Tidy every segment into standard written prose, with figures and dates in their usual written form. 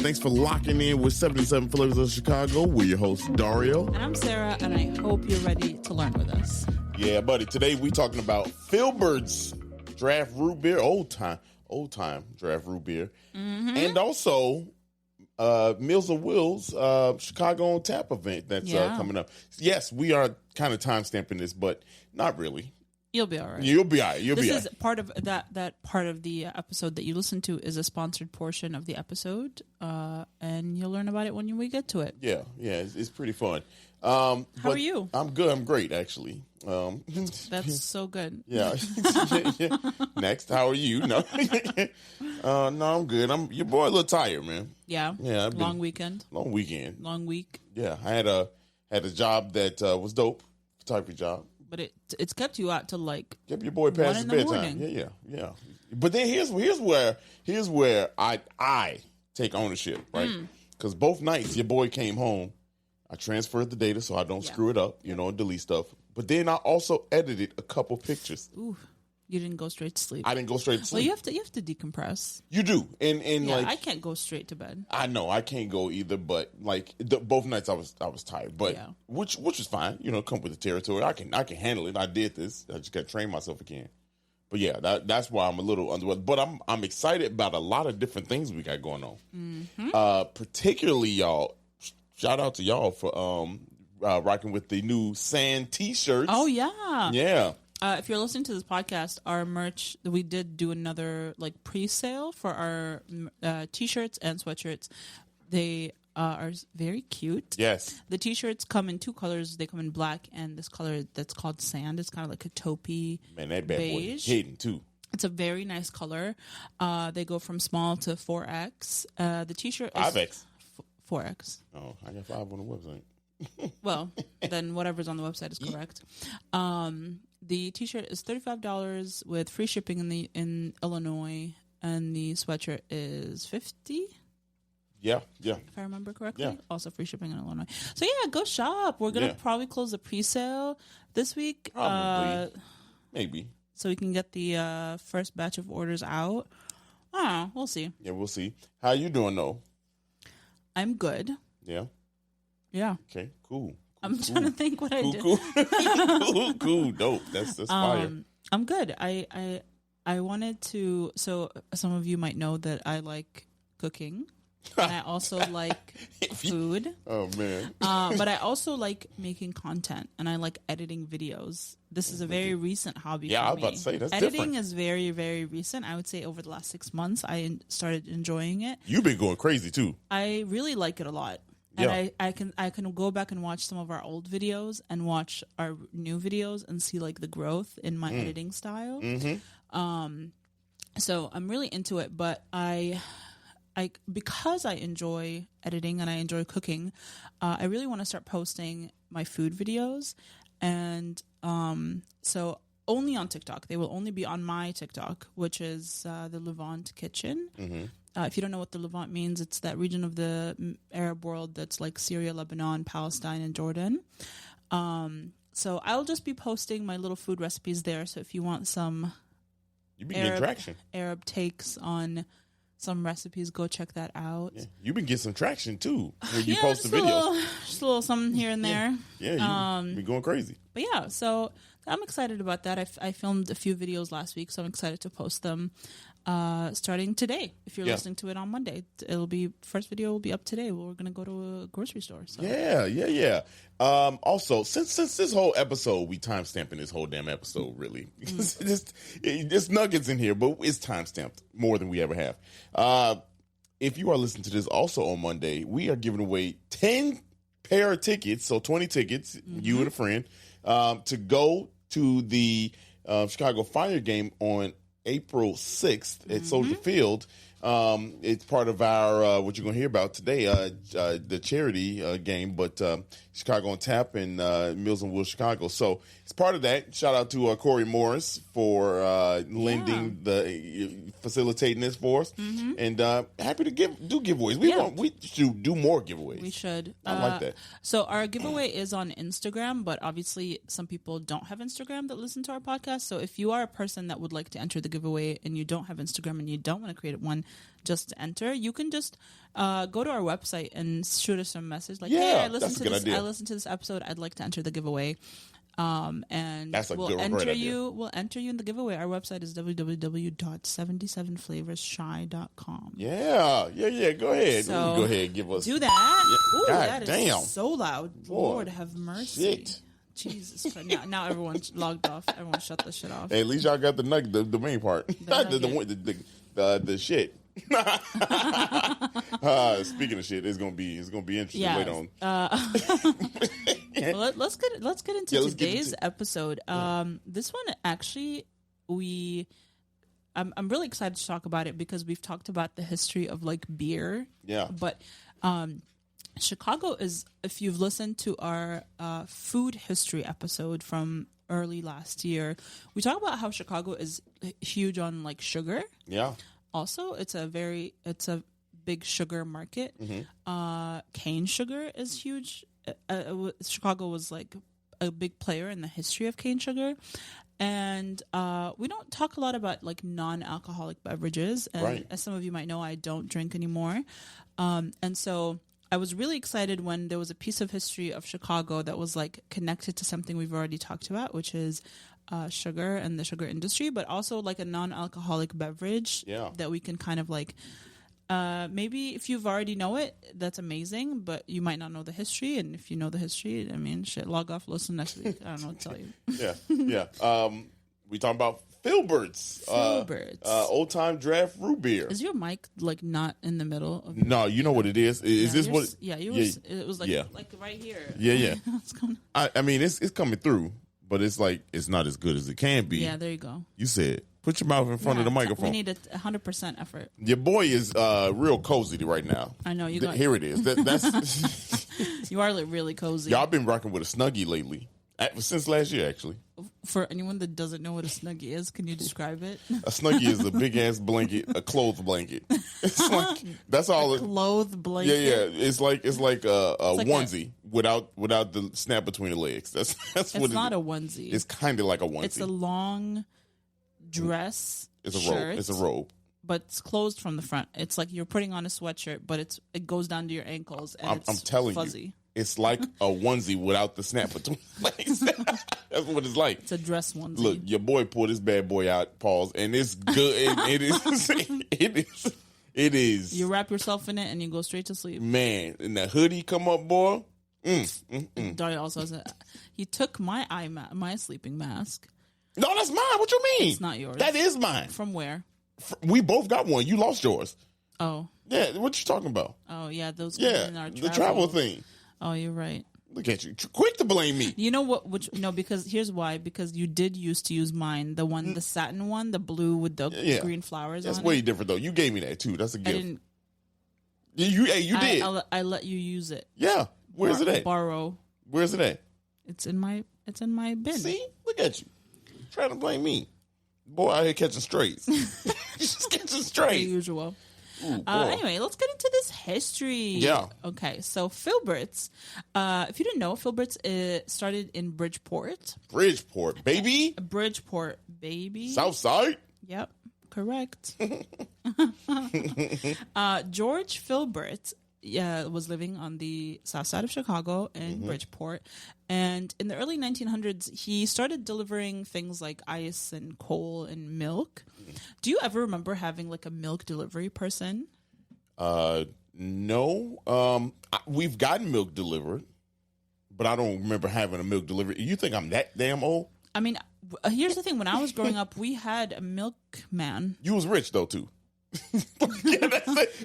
Thanks for locking in with 77 Flavors of Chicago. We're your hosts, Dario. And I'm Sarah, and I hope you're ready to learn with us. Yeah, buddy. Today we're talking about Filbert's draft root beer, old time draft root beer, and also Meals on Wheels Chicago on Tap event that's coming up. Yes, we are kind of time stamping this, but not really. You'll be all right. You'll be all right. This is part of that part of the episode that you listen to is a sponsored portion of the episode, and you'll learn about it when we get to it. Yeah, it's pretty fun. How are you? I'm good. I'm great, actually. That's so good. Yeah. Next, how are you? No, no, I'm good. I'm your boy. A little tired, man. Yeah. Long weekend. Long weekend. Long week. Yeah, I had a job that was dope, photography job. But it's kept you out till like kept your boy past his bedtime. Yeah. But then here's where I take ownership, right? Because both nights your boy came home. I transferred the data so I don't screw it up, and delete stuff. But then I also edited a couple pictures. Ooh, you didn't go straight to sleep. I didn't go straight to sleep. Well, you have to decompress. You do, and like I can't go straight to bed. I know I can't go either, but like both nights I was tired, but which is fine. Come with the territory. I can handle it. I did this. I just got to train myself again. But yeah, that's why I'm a little underwhelmed. But I'm excited about a lot of different things we got going on. Particularly y'all. Shout out to y'all for rocking with the new Sand T-shirts. Oh yeah, yeah. If you're listening to this podcast, our merch, we did do another like pre-sale for our T-shirts and sweatshirts. They are very cute. Yes. The T-shirts come in two colors. They come in black and this color that's called sand. It's kind of like a taupey Man, that bad beige. Boy hidden too. It's a very nice color. They go from small to 4X. The T-shirt is 5X. 4X. Oh, I got 5 on the website. Well, then whatever's on the website is correct. The T-shirt is $35 with free shipping in Illinois, and the sweatshirt is $50. Yeah. If I remember correctly. Yeah. Also free shipping in Illinois. So yeah, go shop. We're gonna probably close the pre-sale this week. Probably. Maybe. So we can get the first batch of orders out. I don't know. We'll see. Yeah, we'll see. How you doing though? I'm good. Yeah. Yeah. Okay. Cool. I'm trying to think what I did. Cool. Dope. That's fire. I'm good. I wanted to. So some of you might know that I like cooking, and I also like food. Oh man. But I also like making content, and I like editing videos. This is a very recent hobby. Yeah, for I was me. about to say that's editing different. is very, very recent. I would say over the last 6 months, I started enjoying it. You've been going crazy too. I really like it a lot. And I can go back and watch some of our old videos and watch our new videos and see like the growth in my editing style. So I'm really into it, but I because I enjoy editing and I enjoy cooking, I really want to start posting my food videos, and so only on TikTok. They will only be on my TikTok, which is the Levant Kitchen. If you don't know what the Levant means, it's that region of the Arab world that's like Syria, Lebanon, Palestine, and Jordan. So I'll just be posting my little food recipes there. So if you want some Arab takes on some recipes, go check that out. Yeah. You've been getting some traction too when you post the videos. Just a little something here and there. Yeah, you've been going crazy. But yeah, so I'm excited about that. I filmed a few videos last week, so I'm excited to post them starting today. If you're listening to it on Monday, first video will be up today. We're gonna go to a grocery store. So. Yeah. Also, since this whole episode, we time stamping this whole damn episode. Really, there's nuggets in here, but it's time stamped more than we ever have. If you are listening to this also on Monday, we are giving away 10 pair of tickets, so 20 tickets, you and a friend, to go to the Chicago Fire game on April 6th at Soldier Field. It's part of our what you're going to hear about today, the charity game, but Chicago on Tap and Meals on Wheels Chicago. So it's part of that. Shout out to Corey Morris for facilitating this for us, and happy to do giveaways. We should do more giveaways. We should. I like that. So our giveaway is on Instagram, but obviously some people don't have Instagram that listen to our podcast. So if you are a person that would like to enter the giveaway and you don't have Instagram and you don't want to create one, just to enter. You can just go to our website and shoot us a message like, Yeah, hey, I that's a good idea. I listened to this episode. I'd like to enter the giveaway. And That's a we'll good, enter great idea. you. We'll enter you in the giveaway. Our website is www.77flavorsshy.com. Yeah. Go ahead. So, go ahead and give us. Do that. Yeah. Ooh, God that is damn. so loud. Lord have mercy. Shit. Jesus Christ. Now everyone's logged off. Everyone shut this shit off. Hey, at least y'all got the nugget, the main part. The shit. Speaking of shit, it's gonna be interesting later on. Well, let's get into today's episode. This one actually I'm really excited to talk about it because we've talked about the history of like beer. Yeah. But Chicago is, if you've listened to our food history episode from early last year, we talk about how Chicago is huge on like sugar. Yeah. Also, it's a big sugar market. Cane sugar is huge. Chicago was like a big player in the history of cane sugar. And we don't talk a lot about like non-alcoholic beverages. And right. As some of you might know, I don't drink anymore. And so I was really excited when there was a piece of history of Chicago that was like connected to something we've already talked about, which is sugar and the sugar industry, but also like a non-alcoholic beverage that we can kind of like, maybe if you've already know it, that's amazing, but you might not know the history. And if you know the history, I mean, shit, log off, listen next week. I don't know what to tell you. Yeah. We talking about Filbert's. Old time draft root beer. Is your mic like not in the middle of No, you know what it is. Is this what? It was like right here. Yeah. What's going on? I mean, it's coming through, but it's like it's not as good as it can be. Yeah, there you go. You said put your mouth in front of the microphone. We need 100% effort. Your boy is real cozy right now. I know you. Here it is. That's you are like really cozy. Y'all been rocking with a Snuggie lately. Since last year, actually. For anyone that doesn't know what a Snuggie is, can you describe it? A Snuggie is a big ass blanket, a clothes blanket. It's like that's all. Clothes blanket. Yeah. It's like a onesie without the snap between the legs. That's what it's not a onesie. It's kind of like a onesie. It's a long dress. It's a shirt, robe. It's a robe. But it's closed from the front. It's like you're putting on a sweatshirt, but it goes down to your ankles and I'm telling fuzzy. You. It's like a onesie without the snap between the legs. That's what it's like. It's a dress onesie. Look, your boy pulled this bad boy out, pause, and it's good. It is. You wrap yourself in it and you go straight to sleep. Man, and the hoodie come up, boy. Dario also has he took my sleeping mask. No, that's mine. What you mean? It's not yours. That is mine. From where? We both got one. You lost yours. Oh. Yeah, what you talking about? Oh, yeah, those in our the travel thing. Oh, you're right. Look at you. Quick to blame me. You know what? Because here's why. Because you did used to use mine. The one, the satin one, the blue with the green flowers That's on way it. different, though. You gave me that, too. That's a gift. I didn't. You did. I let you use it. Yeah. Where's it at? Borrow. Where's it at? It's in my bin. See? Look at you. Trying to blame me. Boy, out here catching strays. Just catching strays. As usual. Ooh, anyway, let's get into this history. Yeah. Okay, so Filbert's, if you didn't know, Filbert's started in Bridgeport. Bridgeport, baby. Bridgeport, baby. Southside. Yep, correct. George Filbert was living on the south side of Chicago in Bridgeport. And in the early 1900s, he started delivering things like ice and coal and milk. Do you ever remember having like a milk delivery person? No. We've gotten milk delivered, but I don't remember having a milk delivery. You think I'm that damn old? I mean, here's the thing. When I was growing up, we had a milkman. You was rich, though, too. Yeah,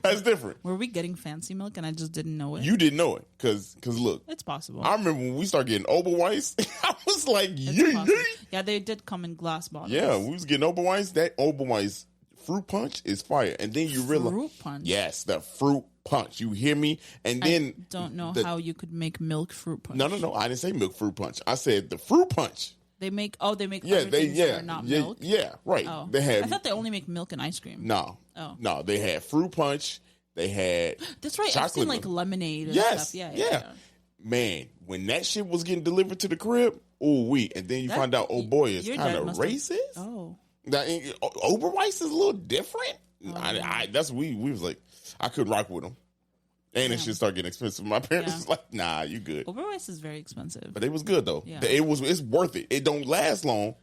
that's different. Were we getting fancy milk and I just didn't know it? You didn't know it because look, it's possible. I remember when we started getting Oberweis, I was like, yeah, they did come in glass bottles. Yeah, we was getting Oberweis. That Oberweis fruit punch is fire, and then you realize fruit punch. Yes, the fruit punch. You hear me? And then I don't know how you could make milk fruit punch. No. I didn't say milk fruit punch. I said the fruit punch. They make other things that are not milk. Yeah, right. Oh. They had. I thought they only make milk and ice cream. No, they had fruit punch. They had. That's right. I've seen like lemonade and stuff. Yeah. Man, when that shit was getting delivered to the crib, and then you find out, oh boy, it's kind of racist. Oh, Oberweis is a little different. That's we was like, I couldn't rock with them. And it should start getting expensive. My parents was like, nah, you good. Over rice is very expensive. But it was good, though. Yeah. It's worth it. It don't last long,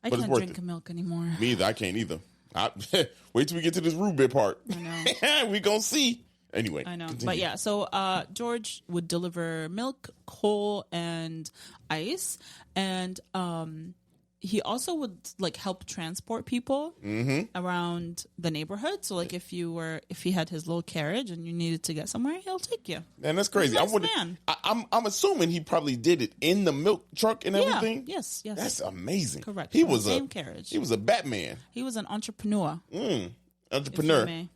I but can't it's worth drink it. milk anymore. Me either. I can't either. Wait till we get to this root beer part. I know. We gonna see. Anyway. I know. Continue. But yeah, so George would deliver milk, coal, and ice. And he also would like help transport people around the neighborhood. So like if he had his little carriage and you needed to get somewhere, he'll take you. Man, that's crazy. Nice man. I'm assuming he probably did it in the milk truck and everything. Yes. That's amazing. Correct. He was same carriage. He was a Batman. He was an entrepreneur. Entrepreneur.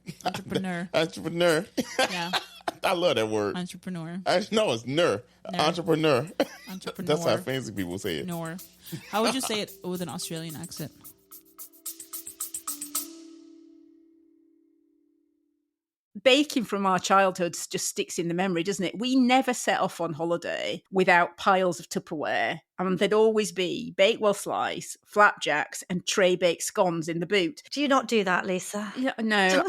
Entrepreneur. Yeah. I love that word. Entrepreneur. No, it's ner. Entrepreneur. Entrepreneur. That's how fancy people say it. Nor. How would you say it with an Australian accent? Baking from our childhoods just sticks in the memory, doesn't it? We never set off on holiday without piles of Tupperware. And there'd always be Bakewell slice, flapjacks, and tray baked scones in the boot. Do you not do that, Lisa? Yeah, no.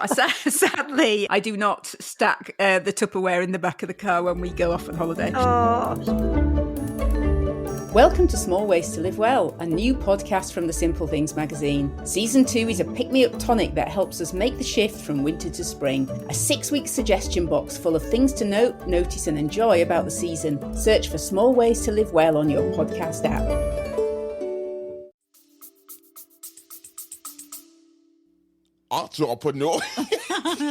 Sadly, I do not stack the Tupperware in the back of the car when we go off on holiday. Oh. Welcome to Small Ways to Live Well, a new podcast from the Simple Things magazine. Season 2 is a pick-me-up tonic that helps us make the shift from winter to spring. A 6-week suggestion box full of things to note, notice and enjoy about the season. Search for Small Ways to Live Well on your podcast app. Entrepreneur.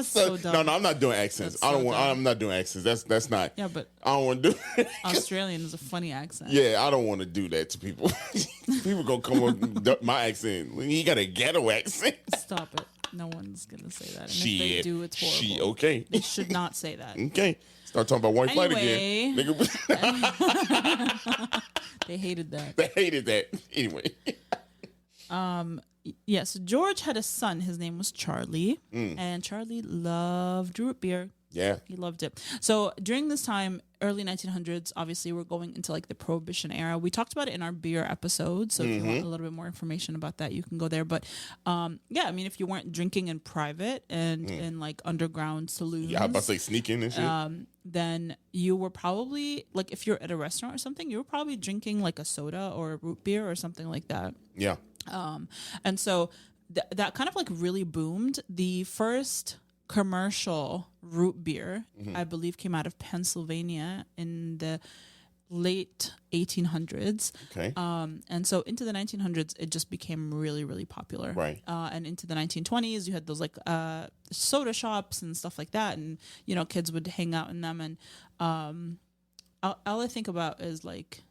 So dumb. No, I'm not doing accents. That's so dumb. I'm not doing accents. That's not. Yeah, but I don't want to do it. Australian is a funny accent. Yeah, I don't want to do that to people. People gonna come with my accent. He got a ghetto accent. Stop it. No one's gonna say that. And Shit. if they do, it's horrible. Okay. They should not say that. Okay. Start talking about white flight Anyway. again. Nigga. They hated that. They hated that. Anyway. Yeah, so George had a son. His name was Charlie. And Charlie loved root beer. Yeah. He loved it. So during this time, early 1900s, obviously we're going into like the Prohibition era. We talked about it in our beer episode. So if you want a little bit more information about that, you can go there. But yeah, I mean, if you weren't drinking in private and in like underground saloons. Yeah, I was about to say sneaking and shit. Then you were probably like, if you're at a restaurant or something, you were probably drinking like a soda or a root beer or something like that. Yeah. And so that kind of like really boomed. The first commercial root beer, I believe, came out of Pennsylvania in the late 1800s. Okay. And so into the 1900s, it just became really, really popular. Right. And into the 1920s, you had those like soda shops and stuff like that. And, you know, kids would hang out in them. And all I think about is like,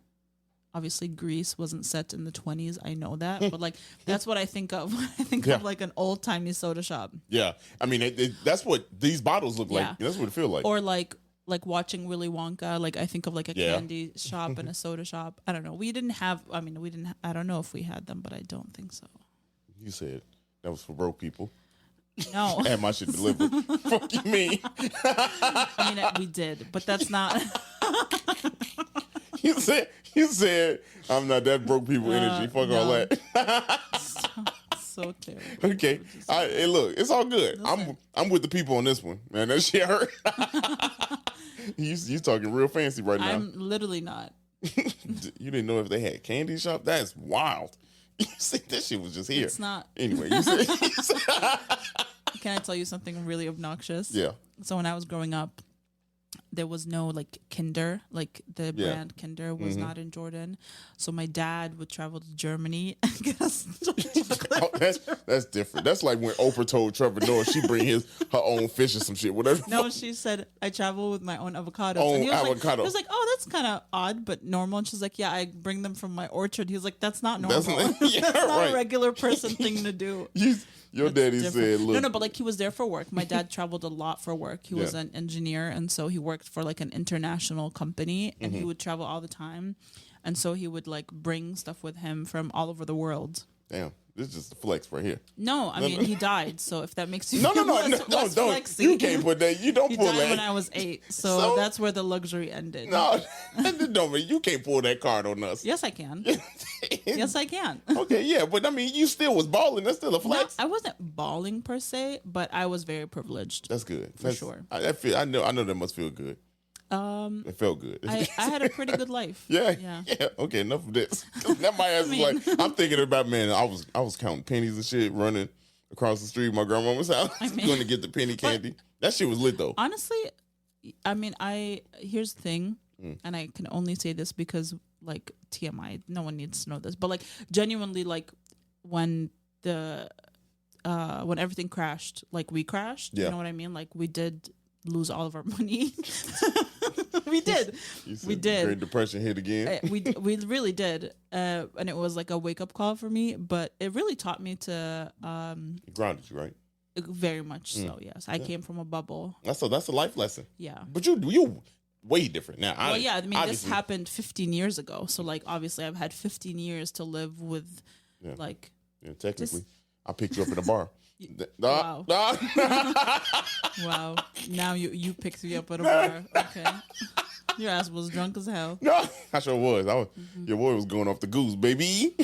obviously, Greece wasn't set in the 20s. I know that. But, like, that's what I think of when I think of, like, an old-timey soda shop. Yeah. I mean, that's what these bottles look like. That's what it feels like. Or, like watching Willy Wonka. Like, I think of, like, a candy shop and a soda shop. I don't know. I don't know if we had them, but I don't think so. You said that was for broke people. No. I had my shit delivered. Fuck you mean? I mean, we did. But that's not... You said, I'm not that broke people energy. Fuck all that. So terrible. Okay. Hey, look, it's all good. I'm with the people on this one. Man, that shit hurt. you talking real fancy right now. I'm literally not. You didn't know if they had candy shop? That's wild. You see, this shit was just here. It's not. Anyway, you said Can I tell you something really obnoxious? Yeah. So when I was growing up, there was no like Kinder, like the brand Kinder was not in Jordan. So my dad would travel to Germany and get us chocolate. That's different. That's like when Oprah told Trevor Noah she bring her own fish or some shit, whatever. No, she said I travel with my own avocados. Own and he was avocado. Like, he was like, oh, that's kind of odd, but normal. And she's like, yeah, I bring them from my orchard. He was like, that's not normal. That's not a regular person thing to do. Your daddy said, look. No, but like he was there for work. My dad traveled a lot for work. He was an engineer, and so he worked for like an international company, and he would travel all the time. And so he would like bring stuff with him from all over the world. Damn. This is just a flex right here. No, I mean, he died. So if that makes you No, feel don't. flexy. You can't put that. You don't He pull died that. when I was 8. So that's where the luxury ended. No, don't mean you can't pull that card on us. Yes, I can. Yes, I can. Okay, yeah, but I mean, you still was balling. That's still a No, flex. I wasn't bawling per se, but I was very privileged. That's good. Sure. I know that must feel good. It felt good. I had a pretty good life. Yeah. Okay, enough of this. That my ass is like, I'm thinking about, man, I was counting pennies and shit, running across the street, my grandmama's house, going to get the penny candy. That shit was lit though. Honestly, I mean, here's the thing, and I can only say this because like TMI, no one needs to know this, but like genuinely, like when when everything crashed, like we crashed, you know what I mean? Like we did lose all of our money. We did. We did. Great Depression hit again. We really did, and it was like a wake up call for me. But it really taught me to It grounded you, right? very much so. Yes, I came from a bubble. That's a life lesson. Yeah. But you way different now. Well, yeah. I mean, this obviously- happened 15 years ago. So like, obviously, I've had 15 years to live with, like. Yeah, technically, I picked you up at a bar. Wow. Wow. Now you picked me up at a bar. Okay. Your ass was drunk as hell. No, I sure was. Your boy was going off the goose, baby.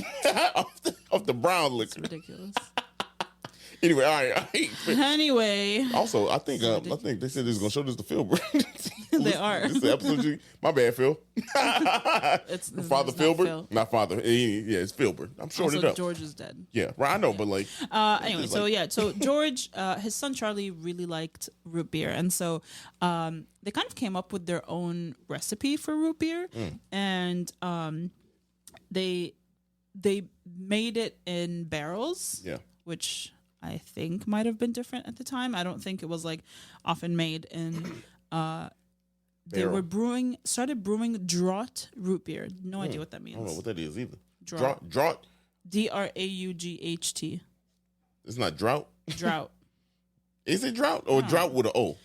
off the brown liquor. It's ridiculous. Anyway, all right. Anyway. Also, I think they said they was gonna show this to Filbert. They are. This is the episode. My bad, Phil. It's Father not Filbert, Phil. not Father. Yeah, it's Filbert. I'm shorting Also, it up. George is dead. Yeah, right. I know, but like. Anyway, it's so like- yeah, so George, his son Charlie really liked root beer, and so they kind of came up with their own recipe for root beer, and they made it in barrels. Yeah. Which I think might have been different at the time. I don't think it was like often made in. They Barrel. were started brewing draught root beer. No idea what that I don't know means. what that is either. Drought. Drought. DRAUGHT. It's not drought. Drought. Is it drought or drought with an O?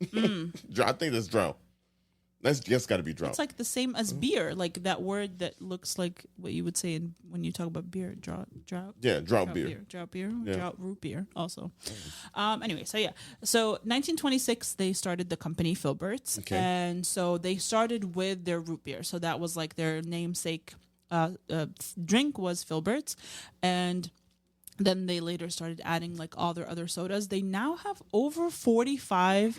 I think that's drought. That's got to be drought. It's like the same as beer, like that word that looks like what you would say when you talk about beer. Drought. Yeah, drought beer. Drought beer. Yeah. Drought root beer. Also. Anyway, so yeah, so 1926 they started the company Filbert's, Okay. and so they started with their root beer. So that was like their namesake drink was Filbert's, and then they later started adding like all their other sodas. They now have over 45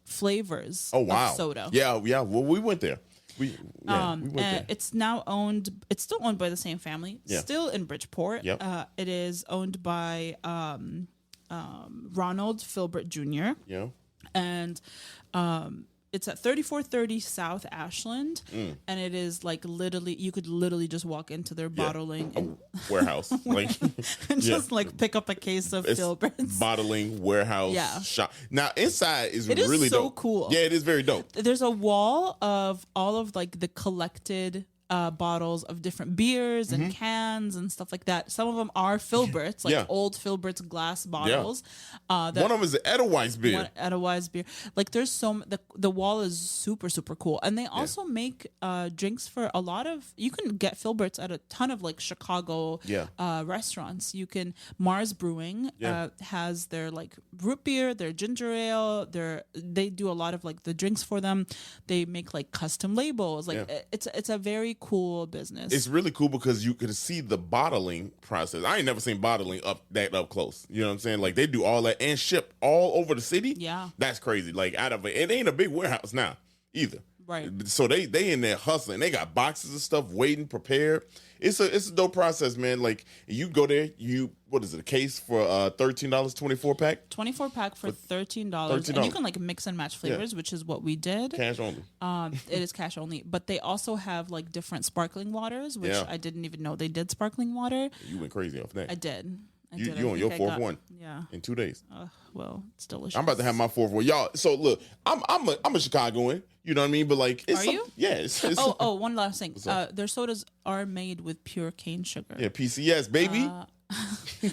flavors Oh wow. of soda. Yeah. Well, we went there. We went there. And it's now owned. It's still owned by the same family. Yeah. Still in Bridgeport. Yep. It is owned by Ronald Filbert Jr. Yeah. and it's at 3430 South Ashland, and it is like literally you could literally just walk into their bottling and Warehouse. Like just like pick up a case of it's Filbert's. bottling warehouse Yeah. shop. Now inside is It is really so dope. cool. Yeah, it is very dope. There's a wall of all of like the collected bottles of different beers and cans and stuff like that. Some of them are Filberts, like Yeah. old Filberts glass bottles. One of them is the Edelweiss beer. One at a wise beer. Like there's the wall is super cool, and they also make drinks for a lot of. You can get Filberts at a ton of like Chicago restaurants. You can Mars Brewing has their like root beer, their ginger ale. They do a lot of like the drinks for them. They make like custom labels. Like it's a very cool business. It's really cool because you could see the bottling process. I ain't never seen bottling up close. You know what I'm saying? Like they do all that and ship all over the city. Yeah. That's crazy. Like out of it ain't a big warehouse now either. Right. So they in there hustling. They got boxes of stuff waiting, prepared. It's a dope process, man. Like you go there, what is it, a case for $13, 24 pack? 24 pack for $13. And you can like mix and match flavors, which is what we did. Cash only. It is cash only, but they also have like different sparkling waters, which I didn't even know they did sparkling water. You went crazy off that. I did. You on your fourth one. Yeah. In 2 days. Well, it's delicious. I'm about to have my fourth one, y'all. So look, I'm a Chicagoan. You know what I mean? But like, Are you? Yeah. It's One last thing. Their sodas are made with pure cane sugar. yeah, PCS baby.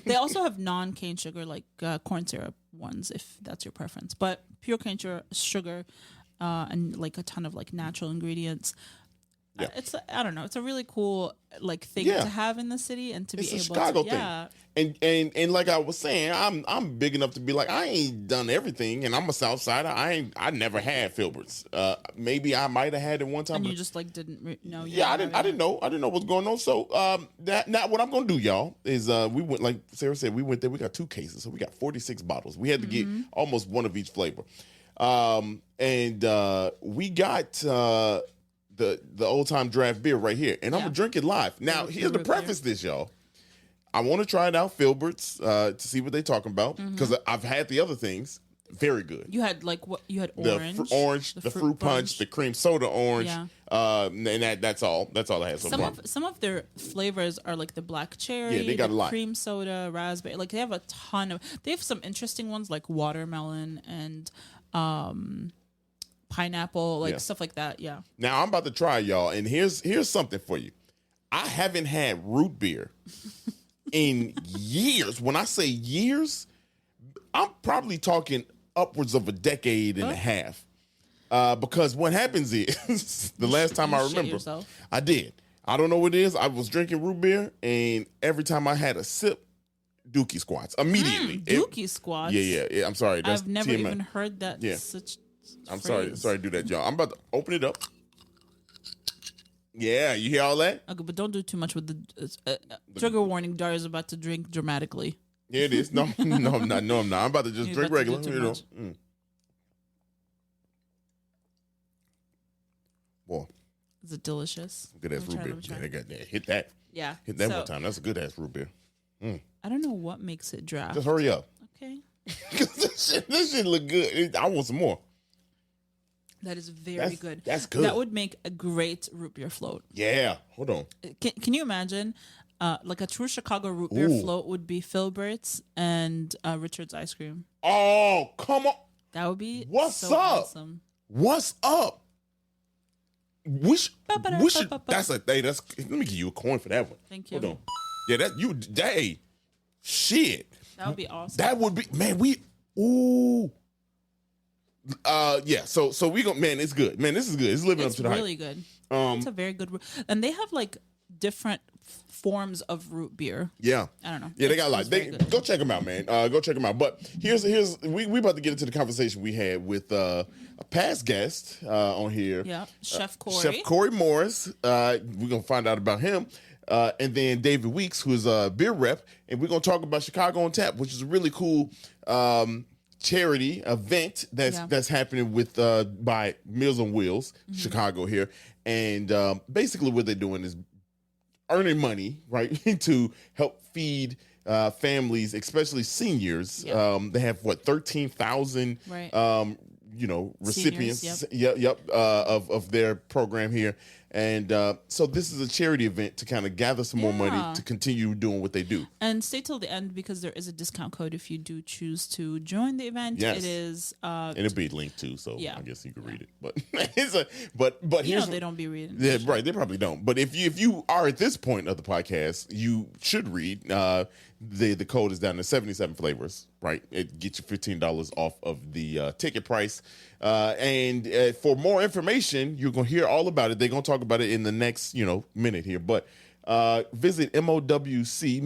They also have non-cane sugar, like corn syrup ones, if that's your preference. But pure cane sugar and like a ton of like natural ingredients. Yeah. I don't know. It's a really cool like thing Yeah. to have in the city and to It's be a able Chicago to. thing. Yeah. And like I was saying, I'm big enough to be like, I ain't done everything, and I'm a South Sider. I never had Filberts. Maybe I might have had it one time. And but you just like didn't know. yeah, I didn't know what's going on. So now what I'm gonna do, y'all, is we went, like Sarah said, we went there. We got 2 cases, so we got 46 bottles. We had to get almost one of each flavor, and we got the old time draft beer right here, and I'm gonna drink it live. Now, here's the preface this, y'all. I want to try it out, Filbert's, to see what they're talking about, because I've had the other things. Very good. You had like what? You had orange, the fruit punch, the cream soda orange, and that's all. That's all I had so far. Some of their flavors are like the black cherry, Yeah, they got a lot. Cream soda, raspberry. Like they have a ton of. They have some interesting ones like watermelon and pineapple, like stuff like that. Yeah. Now I'm about to try, y'all, and here's something for you. I haven't had root beer in years. When I say years, I'm probably talking upwards of a decade and a half. Because what happens is, the last time I remember, I did. I don't know what it is. I was drinking root beer, and every time I had a sip, dookie squats immediately. Dookie squats. Yeah. I'm sorry. That's I've never TMI. even heard that. Yeah. I'm sorry to do that, y'all. I'm about to open it up. Yeah, you hear all that? Okay, but don't do too much with the trigger warning. Daria's about to drink dramatically. Yeah, it is. No, I'm not. No, I'm not. I'm about to just drink regular. Boy, is it delicious? Good ass root beer. Yeah, they got that. Hit that. Yeah, hit that one time. That's a good ass root beer. I don't know what makes it draft. Just hurry up. Okay. this shit look good. I want some more. That is very good. That's good. That would make a great root beer float. Yeah. Hold on. Can you imagine? Like a true Chicago root beer float would be Filbert's and Richard's ice cream. Oh, come on. That would be What's up? Awesome. What's up? We should. That's a hey. Let me give you a coin for that one. Thank you. Hold on. Yeah, that you. Hey, shit. That would be awesome. That would be, man. Yeah. So we go. Man, it's good. Man, this is good. It's living up to the hype. It's really good. It's a very good, and they have like different forms of root beer. Yeah. I don't know. Yeah, they got a lot. Go check them out, man. Go check them out. But here's we about to get into the conversation we had with a past guest on here. Yeah, Chef Corey. Chef Corey Morris. We're gonna find out about him. And then David Weeks, who's a beer rep, and we're gonna talk about Chicago on Tap, which is a really cool charity event that's happening with by Meals on Wheels, Chicago here. And basically what they're doing is earning money, right, to help feed families, especially seniors. Yep. They have 13,000 recipients Seniors, of their program here. And so this is a charity event to kind of gather some more money to continue doing what they do. And stay till the end because there is a discount code if you do choose to join the event. Yes. It is and it'll be linked too, so yeah. I guess you can read it. But but here's they don't be reading. Yeah, right. They probably don't. But if you are at this point of the podcast, you should read. The code is down to 77 flavors, right? It gets you $15 off of the ticket price. And for more information, you're going to hear all about it. They're going to talk about it in the next, minute here. But visit MOWC,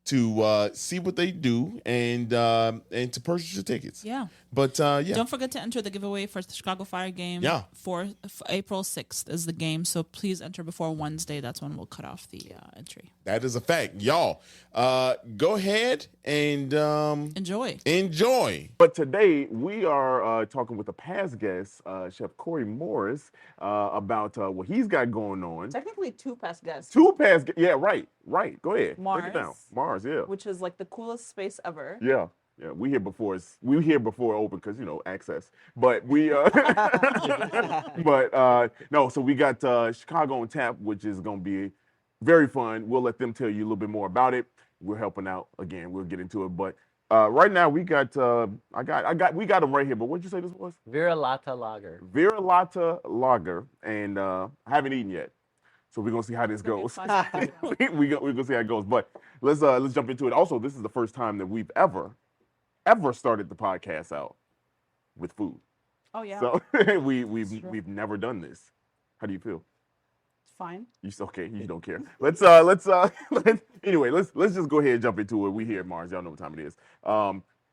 to see what they do and to purchase your tickets. Yeah. But don't forget to enter the giveaway for the Chicago Fire game. Yeah. For April 6th is the game. So please enter before Wednesday. That's when we'll cut off the entry. That is a fact. Y'all, go ahead and enjoy. But today we are talking with a past guest, Chef Corey Morris, about what he's got going on. Technically 2 past guests. Yeah, right. Go ahead. Mars. Break it down. Mars, yeah. Which is like the coolest space ever. Yeah. Yeah, we here before it open because access. But we no. So we got Chicago on Tap, which is gonna be very fun. We'll let them tell you a little bit more about it. We're helping out again. We'll get into it. But right now we got we got them right here. But what'd you say this was? Viralata Lager. Viralata Lager, and I haven't eaten yet. So we're gonna see how this goes. we're gonna see how it goes. But let's jump into it. Also, this is the first time that we've ever started the podcast out with food. Oh yeah. So we've Sure. we've never done this. How do you feel? It's fine. Okay? You don't care. Anyway, let's just go ahead and jump into it. We here at Mars. Y'all know what time it is.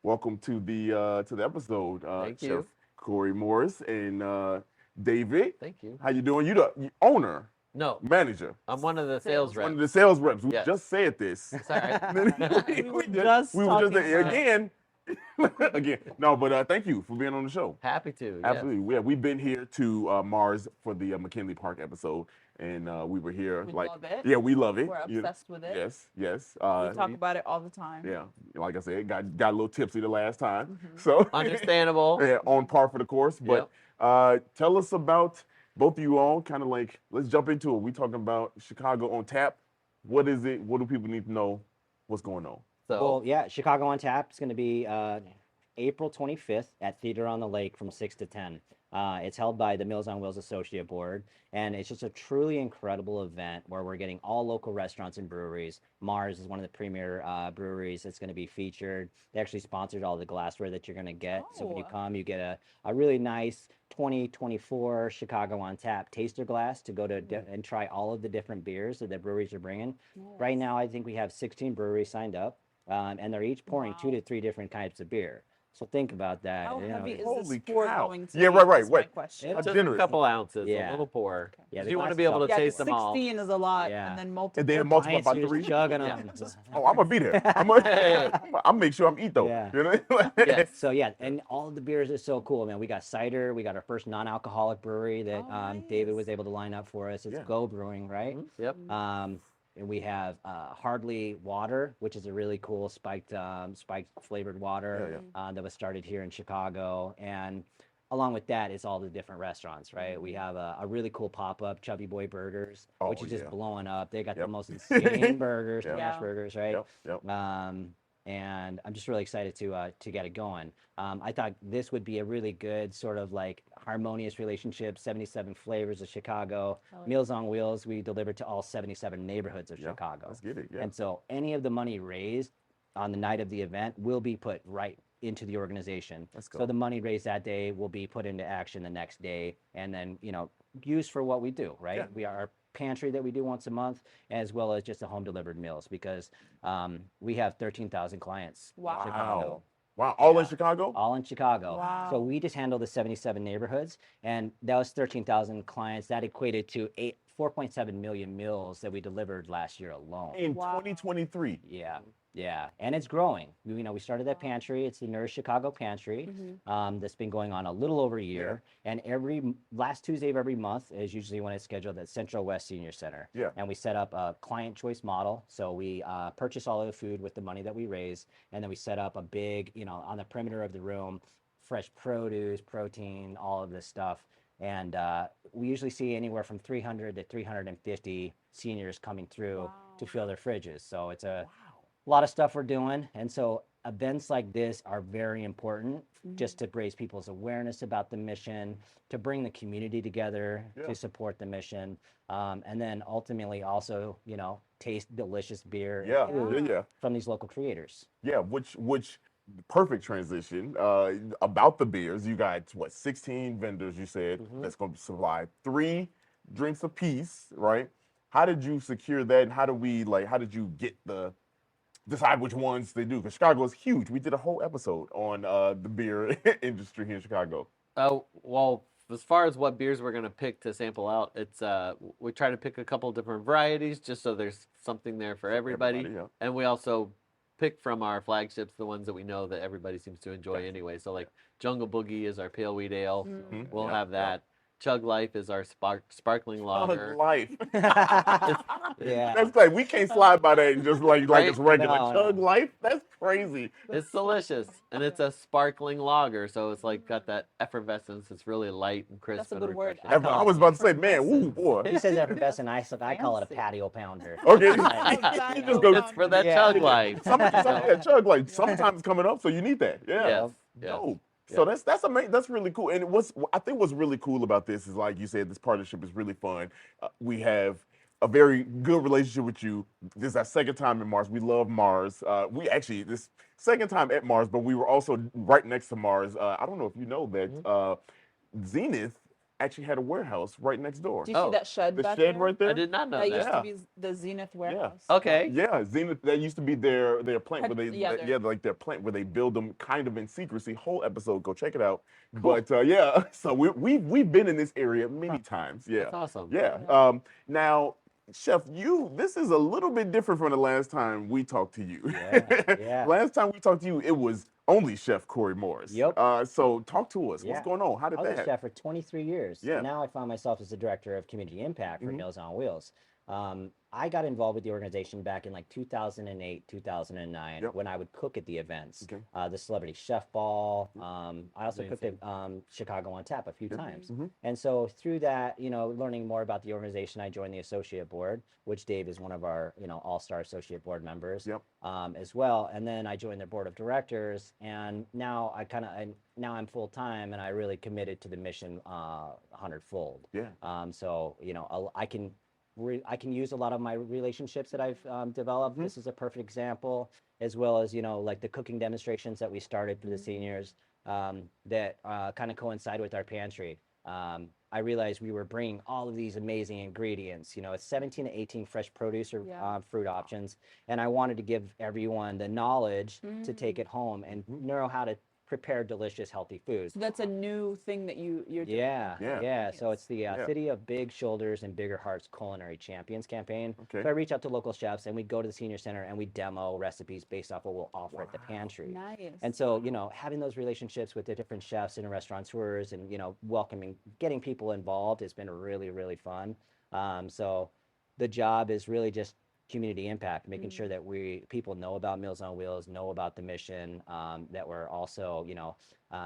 Welcome to the episode. Thank Chef you. Corey Morris and David. Thank you. How you doing? You the owner, No, manager, I'm one of the sales one reps. of the sales reps. We Yes. just said this. It's all right. we were just talking about it. again. Again, no, but thank you for being on the show. Happy to. Yes. Absolutely, yeah. We've been here to Mars for the McKinley Park episode, and we were here. We like, love it. yeah, we love it. We're You know? obsessed with it. Yes, yes. We talk about it all the time. Yeah, like I said, got a little tipsy the last time, Mm-hmm. so Understandable. yeah, on par for the course. But tell us about both of you all. Kind of like, let's jump into it. We talking about Chicago on Tap. What is it? What do people need to know? What's going on? So Well, yeah, Chicago on Tap is going to be April 25th at Theater on the Lake from 6 to 10. It's held by the Meals on Wheels Associate Board, and it's just a truly incredible event where we're getting all local restaurants and breweries. Mars is one of the premier breweries that's going to be featured. They actually sponsored all the glassware that you're going to get. So when you Oh. come, you get a really nice 2024 Chicago on Tap taster glass to go to and try all of the different beers that the breweries are bringing. Right now, I think we have 16 breweries signed up, and they're each pouring 2 to 3 different types of beer. So think about that. How you know, heavy is Holy this pour cow. going to Yeah, be? right, Is my right. question. It's just generous. a couple ounces, Yeah. a little pour. Yeah, So the you want to glass be able to itself- Yeah, taste them 16 all. is a lot, Yeah. and then multiple. And then multiply pints, by you're 3. just chugging Yeah. them. Oh, I'm gonna be there. I'm make sure I'm eat though. Yeah. You know? Yes. So yeah, and all of the beers are so cool, man. We got cider. We got our first non-alcoholic brewery that Oh, David nice. was able to line up for us. It's Yeah. Go Brewing, right? Yep. And we have Hardly Water, which is a really cool spiked flavored water that was started here in Chicago. And along with that is all the different restaurants, right? We have a really cool pop-up, Chubby Boy Burgers, Oh, which is just yeah. blowing up. They got Yep. the most insane burgers, Yeah. smash Yeah. burgers, right? Yep. And I'm just really excited to get it going. I thought this would be a really good sort of like harmonious relationship. 77 flavors of Chicago, Meals on Wheels. We delivered to all 77 neighborhoods of Chicago. Let's get it. Yeah. And so any of the money raised on the night of the event will be put right into the organization. Let's go. So the money raised that day will be put into action the next day, and then used for what we do. Right? Yeah. We are our pantry that we do once a month, as well as just the home delivered meals, because we have 13,000 clients. in Wow. Chicago. Wow. All in Chicago. All in Chicago. Wow. So we just handle the 77 neighborhoods, and that was 13,000 clients. That equated to 4.7 million meals that we delivered last year alone. In Wow. 2023. Yeah, and it's growing. We started that pantry. It's the Nourish Chicago Pantry. That's been going on a little over a year. And every last Tuesday of every month is usually when it's scheduled at Central West Senior Center. Yeah. And we set up a client choice model. So we purchase all of the food with the money that we raise, and then we set up a big, on the perimeter of the room, fresh produce, protein, all of this stuff. And we usually see anywhere from 300 to 350 seniors coming through to fill their fridges. So it's a lot of stuff we're doing. And so events like this are very important just to raise people's awareness about the mission, to bring the community together to support the mission. And then ultimately also, taste delicious beer and food Yeah. from these local creators. Yeah, which perfect transition. About the beers, you got 16 vendors you said that's going to supply 3 drinks apiece, right? How did you secure that, and how did you get decide which ones they do? Because Chicago is huge. We did a whole episode on the beer industry here in Chicago. Well, as far as what beers we're gonna pick to sample out, it's we try to pick a couple different varieties just so there's something there for everybody. everybody, yeah. And we also pick from our flagships the ones that we know that everybody seems to enjoy anyway. So like Jungle Boogie is our pale wheat ale. We'll have that. Chug Life is our sparkling lager. Life. Yeah. That's like, we can't slide by that and just like it's regular. No, Chug Life? That's crazy. It's delicious, and it's a sparkling lager, so it's like got that effervescence. It's really light and crisp. That's a and good word. refreshing. I was about to say, man, woo, boy. He says effervescent. I call it a Fancy. patio pounder. Okay. Exactly. You just go, It's for that Yeah. Chug Life. Chug Life. Sometimes it's coming up, so you need that. Yeah. Yes. Yes. Dope. So that's amazing. That's really cool. And I think what's really cool about this is, like you said, this partnership is really fun. We have a very good relationship with you. This is our second time in Mars. We love Mars. We actually, this second time at Mars, but we were also right next to Mars. I don't know if you know that Zenith actually had a warehouse right next door. Do you see Oh, that shed The back shed there? right there. I did not know That that. used Yeah. to be the Zenith warehouse. Okay. Yeah, Zenith. That used to be their plant where they Yeah, like their plant where they build them kind of in secrecy. Whole episode, go check it out. But yeah, so we've been in this area many times. Yeah, That's awesome. Yeah. Now, Chef, this is a little bit different from the last time we talked to you. Yeah. Last time we talked to you, it was only Chef Corey Morris. Yep. So talk to us. What's Yeah. going on? How did I was a that? chef for 23 years. Yeah. Now I find myself as the director of community impact for Meals on Wheels. I got involved with the organization back in like 2008, 2009 when I would cook at the events. Okay. The Celebrity Chef Ball. I also cooked at Chicago on Tap a few times. And so through that, learning more about the organization, I joined the associate board, which Dave is one of our, all-star associate board members as well. And then I joined their board of directors, and now now I'm full-time, and I really committed to the mission 100-fold. Yeah. So, I can use a lot of my relationships that I've developed. This is a perfect example, as well as, like the cooking demonstrations that we started for the seniors that kind of coincide with our pantry. I realized we were bringing all of these amazing ingredients, it's 17 to 18 fresh produce or fruit options. And I wanted to give everyone the knowledge to take it home and know how to prepare delicious, healthy foods. So that's a new thing that you're doing. Yeah. So it's the City of Big Shoulders and Bigger Hearts Culinary Champions campaign. Okay. So I reach out to local chefs, and we go to the senior center and we demo recipes based off what we'll offer at the pantry. Nice. And so, having those relationships with the different chefs and restaurateurs and, welcoming, getting people involved has been really, really fun. So the job is really just community impact, making sure that people know about Meals on Wheels, know about the mission, that we're also,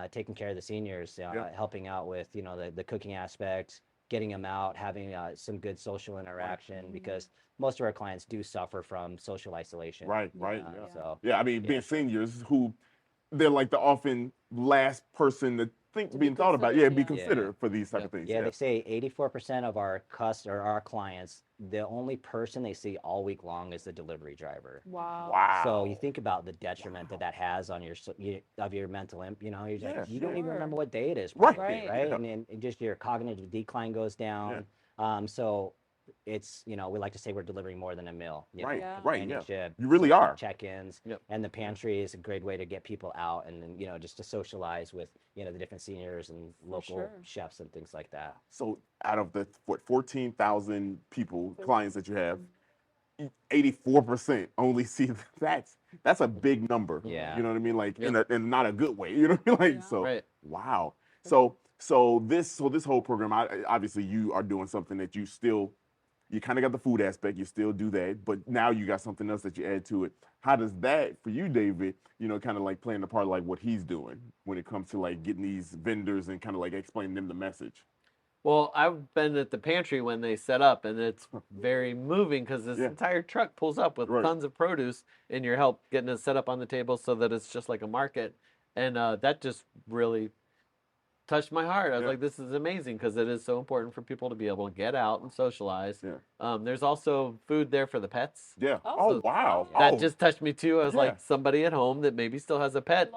taking care of the seniors, helping out with, the cooking aspect, getting them out, having some good social interaction, because most of our clients do suffer from social isolation. Right. So I mean, being seniors who they're like the often last person to being thought about. Be considered for these type of things. Yeah, they say 84% of our our clients, the only person they see all week long is the delivery driver. Wow. So you think about the detriment that has on your mental, you're like, you don't even remember what day it is, probably, right? And just your cognitive decline goes down. So it's, we like to say we're delivering more than a meal. Right. You really are. Check-ins, and the pantry is a great way to get people out and then, just to socialize with, the different seniors and local chefs and things like that. So out of the 14,000 clients that you have, 84% only see that's a big number. Yeah. You know what I mean? Like in not a good way. You know what I mean? Like so. Wow. So this whole program, obviously you are doing something that you kind of got the food aspect, you still do that, but now you got something else that you add to it. How does that, for you, David, kind of like playing the part of like what he's doing when it comes to like getting these vendors and kind of like explaining them the message? Well, I've been at the pantry when they set up, and it's very moving because this entire truck pulls up with tons of produce, and your help getting it set up on the table so that it's just like a market. And that just really touched my heart. I was like, this is amazing, because it is so important for people to be able to get out and socialize. There's also food there for the pets. Oh, wow. That just touched me too. I was like, somebody at home that maybe still has a pet.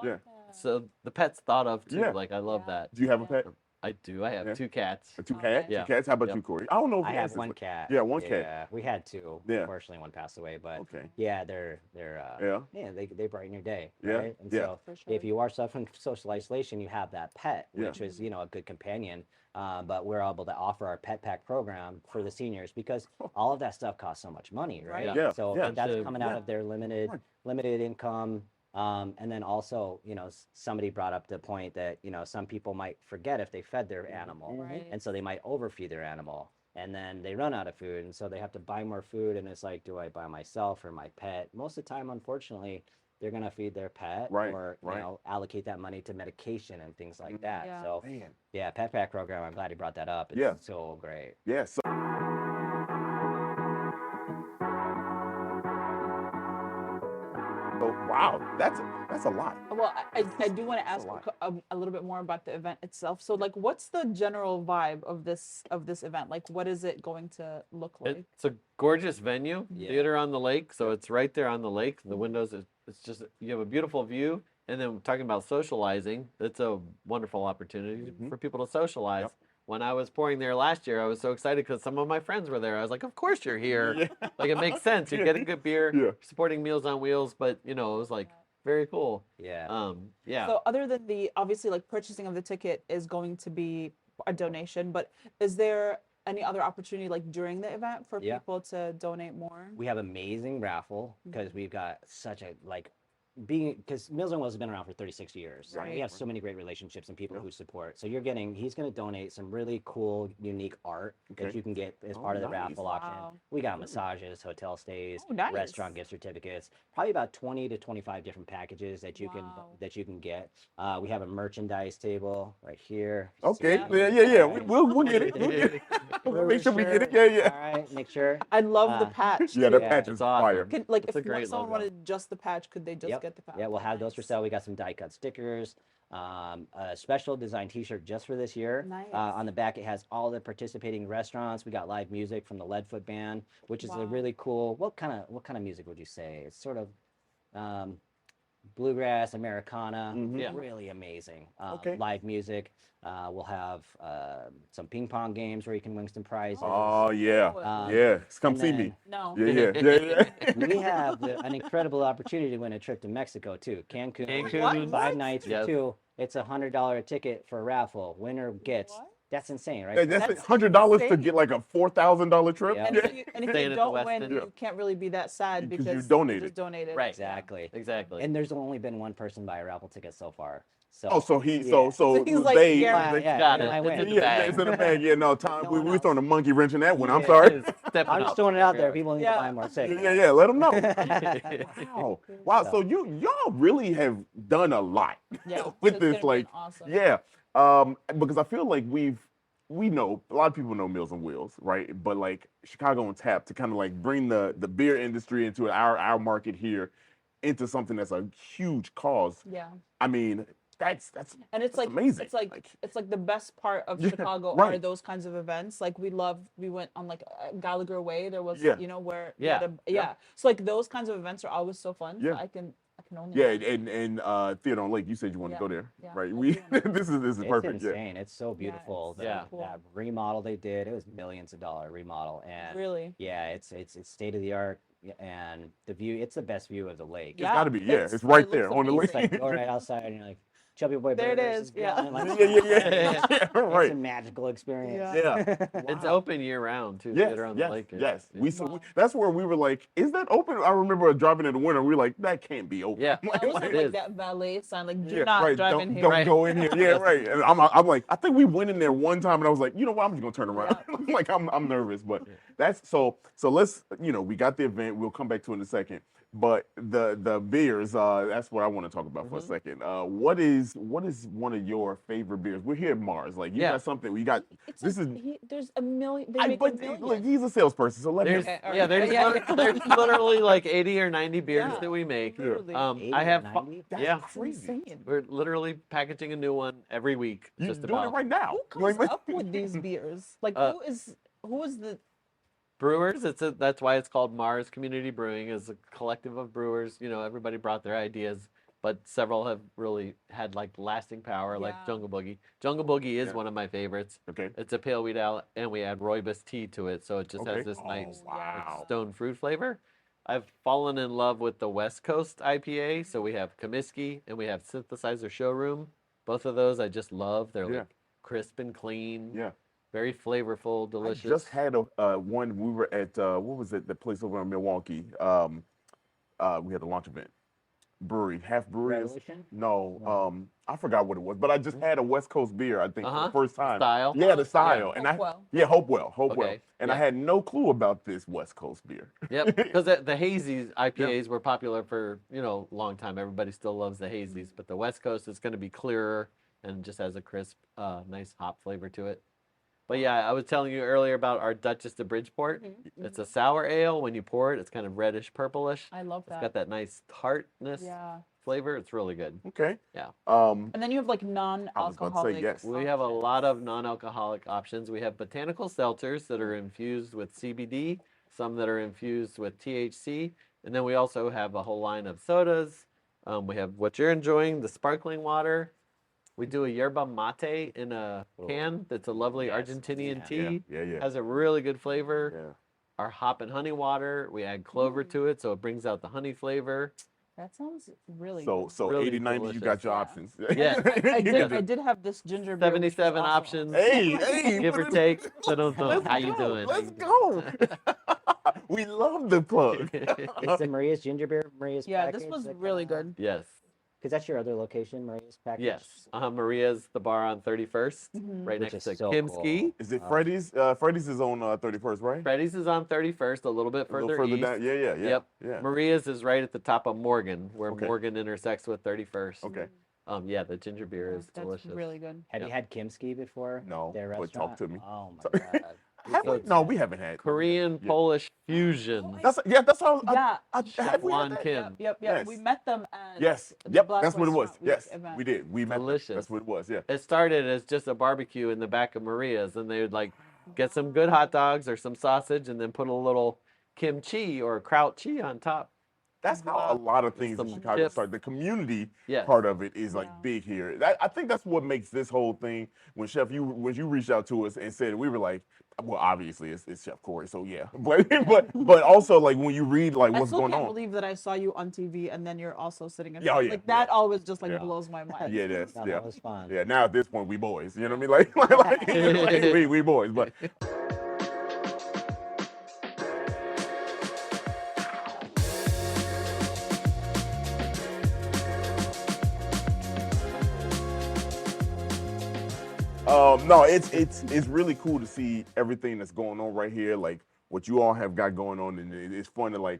So the pet's thought of too. Like, I love that. Do you have a pet? I do. I have 2 cats. 2 cats? Yeah. 2 cats? How about you, Corey? I don't know if I you have answered 1 this. cat. Yeah, 1 cat. Yeah, we had 2. Unfortunately, one passed away, but they're they brighten your day, right? And so if you are suffering from social isolation, you have that pet, which is a good companion. But we're able to offer our pet pack program for the seniors because all of that stuff costs so much money, right? So that's coming out of their limited income. And then also, somebody brought up the point that, some people might forget if they fed their animal. And so they might overfeed their animal, and then they run out of food. And so they have to buy more food. And it's like, do I buy myself or my pet? Most of the time, unfortunately, they're going to feed their pet or, allocate that money to medication and things like that. So, Pet Pack program, I'm glad you brought that up. It's so great. Yeah. So wow, that's a lot. Well, I do want to ask a little bit more about the event itself. So, like, what's the general vibe of this event? Like, what is it going to look like? It's a gorgeous venue, theater on the lake. So it's right there on the lake. The windows, it's just, you have a beautiful view, And then talking about socializing, it's a wonderful opportunity for people to socialize. Yep. When I was pouring there last year, I was so excited because some of my friends were there. I was like, of course you're here. Like, it makes sense. You're getting good beer, supporting Meals on Wheels, but, you know, it was like very cool. Yeah. Yeah. So other than the obviously like purchasing of the ticket is going to be a donation, but is there any other opportunity like during the event for people to donate more? We have amazing raffle because we've got such a because Meals on Wheels has been around for 36 years. Right. We have so many great relationships and people who support. So he's going to donate some really cool, unique art that you can get as part of the raffle auction. We got massages, hotel stays, restaurant gift certificates, probably about 20 to 25 different packages that you can get. We have a merchandise table right here. Okay. Yeah. We'll get it. We'll get it. We'll make sure we get it. Yeah. All right, make sure. I love the patch. Yeah, too. the patch is fire. Like It's a if great someone logo. wanted just the patch, could they just get the patch? Yeah, we'll have those for sale. We got some die cut stickers, a special design T-shirt just for this year. Nice. On the back, it has all the participating restaurants. We got live music from the Leadfoot Band, which is a really cool. What kind of music would you say? It's sort of bluegrass, Americana. Really amazing. Live music. We'll have some ping pong games where you can win some prizes. Oh yeah. Come see me. No. Yeah. We have an incredible opportunity to win a trip to Mexico too. Cancun, 5 nights for 2. It's $100 ticket for a raffle. Winner gets. That's insane, right? That's $100 to get like a $4,000 trip. Yeah. And if you Staying at the don't Westin. win, you can't really be that sad because you donated. just donated. Right. Exactly. Exactly. And there's only been one person buy a raffle ticket so far. So So he's like, they Got it. I win. It's in the bag. it's in the bag. Yeah, no, Tom, No we one were throwing a monkey wrench in that one. I'm It sorry. is stepping I'm just up. throwing it out there. People need to buy more tickets. Yeah, let them know. Wow. So y'all really have done a lot with it's this. gonna Like, be awesome. because I feel like we know a lot of people know Meals on Wheels, right? But like Chicago on Tap to kind of like bring the beer industry into our market here into something that's a huge cause. Yeah. I mean, that's And it's like amazing. It's like the best part of Chicago right. are those kinds of events. Like we went on like Gallagher Way. There was where So like those kinds of events are always so fun. Yeah. So I can only and Theater on Lake, you said you wanted to go there, Yeah. right? I do. This is It's perfect. insane. It's so beautiful. it's so cool. That remodel they did, it was millions of dollar remodel. And Really? yeah, it's state of the art. And the view, it's the best view of the lake. It's got to be. It's- It's right it there looks on the lake. It's like go right outside and you're like, Chubby Boy There it Burgers is, yeah. grilling, like, Yeah, It's right. a magical experience. Yeah. It's open year round too. Yes, Theater on the lake. yes. Yeah. That's where we were like, is that open? I remember driving in the winter. We were like, that can't be open. Yeah. I always it have like is. that valet sign, like do Yeah, not right. drive don't, in here. Don't Right. go in here. Yeah, right. And I'm like, I think we went in there one time, and I was like, you know what? I'm just gonna turn around. Like I'm nervous, but that's so. Let's we got the event. We'll come back to it in a second. But the beers, that's what I want to talk about for a second. What is one of your favorite beers? We're here at Mars. Like you got something. We got It's this like, is. there's a million. They make a But million. look, he's a salesperson, so let There's, me. Okay, all right. there's literally like 80 or 90 beers Yeah. that we make. Literally. 80 I or have 90? That's yeah. crazy. Insane. We're literally packaging a new one every week. You're Just doing about. it right now. Who comes up with these beers? Like who is the Brewers. That's why it's called Mars Community Brewing. Is a collective of brewers. Everybody brought their ideas, but several have really had like lasting power, like Yeah. Jungle Boogie. Jungle Boogie is one of my favorites. Okay. It's a pale wheat ale, and we add rooibos tea to it, so it just Okay. has this nice Wow. stone fruit flavor. I've fallen in love with the West Coast IPA, so we have Comiskey and we have Synthesizer Showroom. Both of those I just love. They're like crisp and clean. Yeah. Very flavorful, delicious. I just had a one. We were at what was it? The place over in Milwaukee. We had a launch event. Brewery, half brewery. Revolution? No, I forgot what it was, but I just had a West Coast beer. I think for the first time. Style? Yeah, the style, and Hopewell. Hopewell, Okay, and I had no clue about this West Coast beer. Yep, because the hazy IPAs were popular for a long time. Everybody still loves the hazies, but the West Coast is going to be clearer and just has a crisp, nice hop flavor to it. But yeah, I was telling you earlier about our Duchess de Bridgeport. It's a sour ale. When you pour it, it's kind of reddish purplish. I love that. It's got that nice tartness flavor. It's really good. Okay. Yeah. And then you have like I was non-alcoholic. about to say yes. We have a lot of non-alcoholic options. We have botanical seltzers that are infused with CBD, some that are infused with THC, and then we also have a whole line of sodas, We have what you're enjoying, the sparkling water. We do a yerba mate in a can that's a lovely Argentinian tea. Yeah. Has a really good flavor. Yeah. Our hop and honey water, we add clover to it, so it brings out the honey flavor. That sounds really So good. so Really 80, 90, you got delicious. your Yeah. options. Yeah. I did have this ginger beer. which was 77 awesome. options, Hey, give or what is- take. So Let's how you go, doing? Let's go. We love the plug. It's the Maria's ginger beer. Maria's Yeah, package this was that really kinda- good. Yes. Because that's your other location, Maria's package. Yes. Maria's the bar on 31st, right Which next is to so Kimski. cool. Is it Freddy's? Freddy's is on 31st, right? Freddy's is on 31st, a little bit A little further further east. down. Yeah. Yep. Yeah. Maria's is right at the top of Morgan, where Okay. Morgan intersects with 31st. Okay. Yeah, the ginger beer is That's delicious. really good. Have you Yep. had Kimski before? No, Their but restaurant? talk to me. Oh So- my god. Have we? No, we haven't had Korean Yeah. Polish fusion. That's how. Yeah. Have we had Juan that? Kim. Yep. Yes. We met them at Yes. the Yep. Black That's what it was. Restaurant Week Yes, event. we did. We met them. Delicious. That's what it was. Yeah. It started as just a barbecue in the back of Maria's, and they would like get some good hot dogs or some sausage, and then put a little kimchi or kraut chi on top. That's how a lot of things in Some Chicago chips. start. The community Yes. part of it is like Yeah. big here. I think that's what makes this whole thing. When when you reached out to us and said, we were like, well, obviously it's Chef Corey, so yeah. But also like when you read like I what's still going can't on. believe that I saw you on TV and then you're also sitting in Yeah, oh, yeah, like that yeah. always just like Yeah. blows my mind. Yeah, that's No, yeah. that was fun. Yeah, now at this point we boys. You know what I mean? Like we boys. But no, it's really cool to see everything that's going on right here, like what you all have got going on, and it's fun to like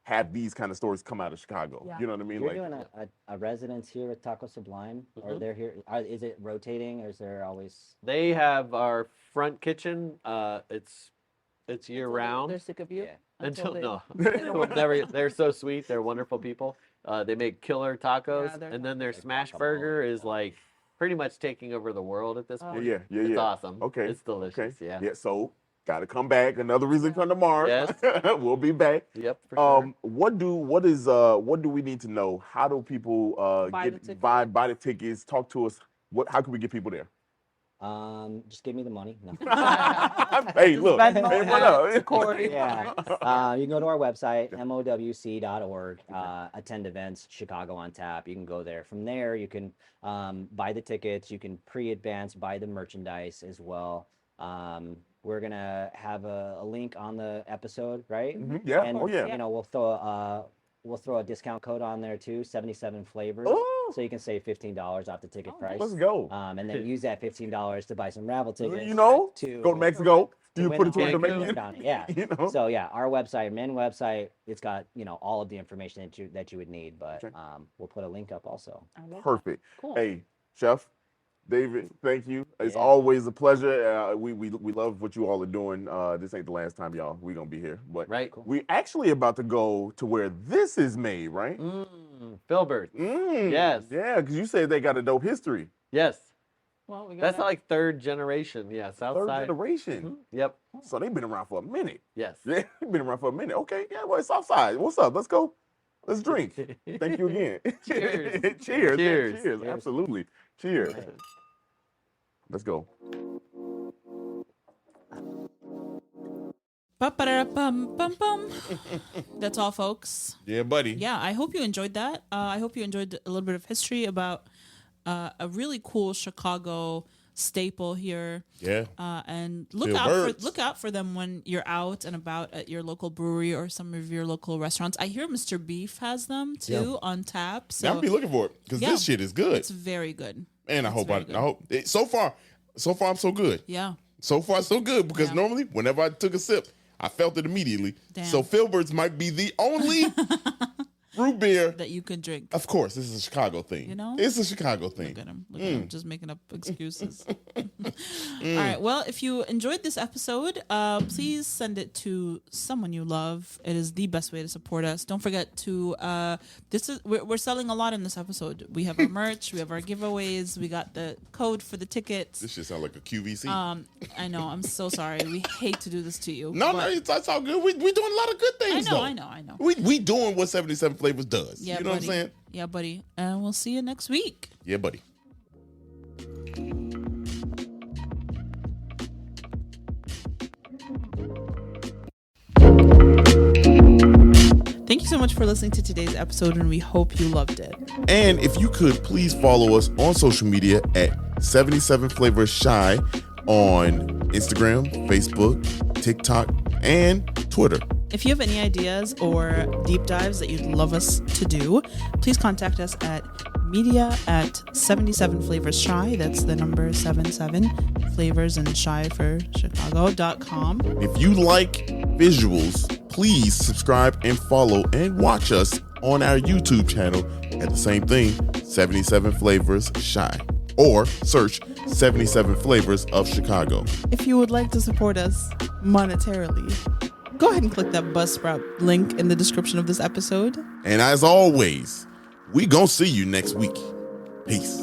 have these kind of stories come out of Chicago. Yeah. You know what I mean? You're Like, doing a residence here with Taco Sublime, or they're here. Is it rotating, or is there always? They have our front kitchen. It's year round. They're sick of you. Yeah. Until they- no, they don't want- never. They're so sweet. They're wonderful people. They make killer tacos, Yeah, they're and then their Like smash guacamole, burger is yeah. like pretty much taking over the world at this Oh. point. yeah. It's awesome. Okay. It's delicious. Okay. Yeah. Yeah. So gotta come back. Another reason to come tomorrow. Yes. We'll be back. Yep. For sure. What do we need to know? How do people Buy the tickets. buy the tickets? Talk to us. How can we get people there? Just give me the money. No. Hey, look. Venmo Hey, what at up? Corey. Yeah. You can go to our website, mowc.org, attend events, Chicago on Tap. You can go there. From there, you can buy the tickets. You can pre-advance, buy the merchandise as well. We're going to have a link on the episode, right? Mhm, yeah. And, Oh, yeah. you know, we'll throw a discount code on there too, 77 flavors. Oh. So you can save $15 off the ticket price. Let's go. And then use that $15 to buy some raffle tickets. You know, to go to Mexico. You win put it a to whole Dominican. discount. Yeah. You know. So yeah, our website, main website, it's got all of the information that you would need. But Okay. we'll put a link up also. I love that. Perfect. Cool. Hey, Chef David, thank you. It's Yeah. always a pleasure. We love what you all are doing. This ain't the last time y'all we gonna be here, but Right. we actually about to go to where this is made, right? Filbert. Yes. Yeah, because you said they got a dope history. Yes. Well, we got That's like third generation. Yeah. South Third side. generation. Yep. So they've been around for a minute. Yes. Yeah, they've been around for a minute. Okay, yeah, well, it's outside. What's up? Let's go. Let's drink. Thank you again. Cheers. Cheers. Cheers. Cheers. Absolutely. Cheers. Let's go. Ba-ba-da-bum-bum-bum. That's all, folks. Yeah, buddy. Yeah, I hope you enjoyed that. I hope you enjoyed a little bit of history about a really cool Chicago staple here. Yeah. And Filbert's. look out for them when you're out and about at your local brewery or some of your local restaurants. I hear Mr. Beef has them too on tap. So I'll be looking for it because Yeah. this shit is good. it's very good. And I it's hope very good. I hope so far I'm so good. Yeah. So far so good because Yeah. normally whenever I took a sip, I felt it immediately. Damn. So Filbert's might be the only root beer. That you can drink. Of course, this is a Chicago thing. You know? It's a Chicago thing. Look at him. Look at him. Just making up excuses. All right. Well, if you enjoyed this episode, please send it to someone you love. It is the best way to support us. Don't forget to we're selling a lot in this episode. We have our merch, we have our giveaways, we got the code for the tickets. This shit sound like a QVC. I know. I'm so sorry. We hate to do this to you. No, that's all good. We doing a lot of good things. I know. We doing what 77 Flavors does. Yeah, you know buddy. what I'm saying? Yeah, buddy. And we'll see you next week. Yeah, buddy. Thank you so much for listening to today's episode, and we hope you loved it. And if you could please follow us on social media at 77 Flavors Shy on Instagram, Facebook, TikTok, and Twitter. If you have any ideas or deep dives that you'd love us to do, please contact us at media@77flavorsshy. That's the number 77 flavors and shy for Chicago.com. If you like visuals, please subscribe and follow and watch us on our YouTube channel at the same thing, 77 Flavors Shy, or search 77 Flavors of Chicago. If you would like to support us monetarily, go ahead and click that Buzzsprout link in the description of this episode. And as always, we gonna see you next week. Peace.